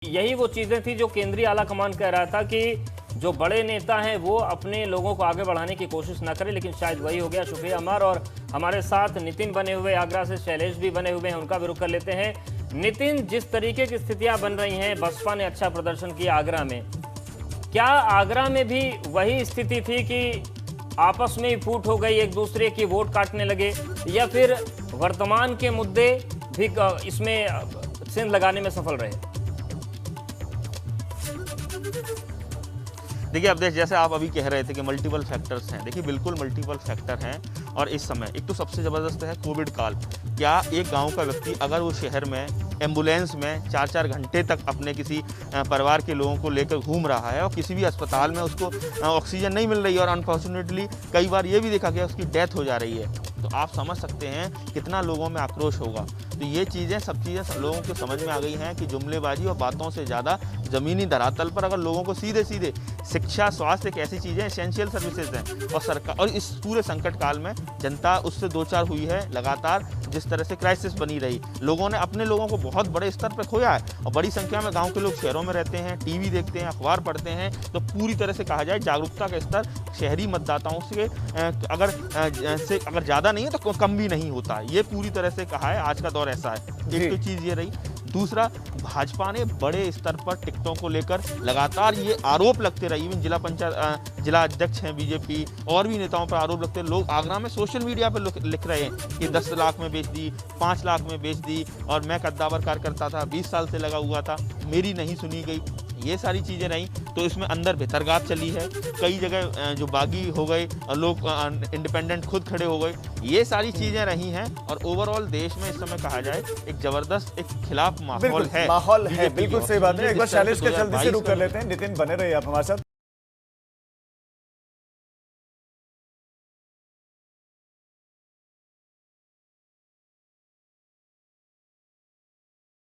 यही वो चीजें थी जो केंद्रीय आला कमान कह रहा था कि जो बड़े नेता हैं वो अपने लोगों को आगे बढ़ाने की कोशिश ना करें, लेकिन शायद वही हो गया। शुक्रिया अमर। और हमारे साथ नितिन बने हुए आगरा से, शैलेश भी बने हुए हैं, उनका भी रुख कर लेते हैं। नितिन, जिस तरीके की स्थितियां बन रही हैं, बसपा ने अच्छा प्रदर्शन किया आगरा में, क्या आगरा में भी वही स्थिति थी कि आपस में ही फूट हो गई, एक दूसरे की वोट काटने लगे, या फिर वर्तमान के मुद्दे भी इसमें सेंध लगाने में सफल रहे? देखिए, अब जैसे आप अभी कह रहे थे कि मल्टीपल फैक्टर्स हैं, देखिए बिल्कुल मल्टीपल फैक्टर हैं। और इस समय एक तो सबसे ज़बरदस्त है कोविड काल। क्या एक गांव का व्यक्ति अगर वो शहर में एम्बुलेंस में 4-4 घंटे तक अपने किसी परिवार के लोगों को लेकर घूम रहा है और किसी भी अस्पताल में उसको ऑक्सीजन नहीं मिल रही है और अनफॉर्चुनेटली कई बार ये भी देखा गया उसकी डेथ हो जा रही है, तो आप समझ सकते हैं कितना लोगों में आक्रोश होगा। तो ये चीज़ें सब चीज़ें लोगों को समझ में आ गई हैं कि जुमलेबाजी और बातों से ज़्यादा ज़मीनी धरातल पर अगर लोगों को सीधे सीधे शिक्षा, स्वास्थ्य एक ऐसी चीज़ें एसेंशियल सर्विसेज हैं, और सरकार और इस पूरे संकट काल में जनता उससे दो चार हुई है। लगातार जिस तरह से क्राइसिस बनी रही, लोगों ने अपने लोगों को बहुत बड़े स्तर पर खोया है और बड़ी संख्या में गांव के लोग शहरों में रहते हैं, टीवी देखते हैं, अखबार पढ़ते हैं। तो पूरी तरह से कहा जाए जागरूकता का स्तर शहरी मतदाताओं से अगर ज़्यादा नहीं है तो कम भी नहीं होता। ये पूरी तरह से कहा है, आज का दौर ऐसा है। एक तो चीज़ ये रही। दूसरा, भाजपा ने बड़े स्तर पर टिकटों को लेकर लगातार ये आरोप लगते रहे। इवन जिला अध्यक्ष हैं बीजेपी और भी नेताओं पर आरोप लगते, लोग आगरा में सोशल मीडिया पर लिख रहे हैं कि 10 लाख में बेच दी, 5 लाख में बेच दी, और मैं कद्दावर कार्यकर्ता था, 20 साल से लगा हुआ था, मेरी नहीं सुनी गई। ये सारी चीज़ें रहीं। तो इसमें अंदर भितरगात चली है, कई जगह जो बागी हो गए और लोग इंडिपेंडेंट खुद खड़े हो गए, ये सारी चीज़ें रही हैं। और ओवरऑल देश में इस समय कहा जाए एक ज़बरदस्त एक खिलाफ माहौल है। बिल्कुल सही बात है। एक बार शैलेश के जल्दी से रुक कर लेते हैं। नितिन बने रहिए आप हमारे साथ।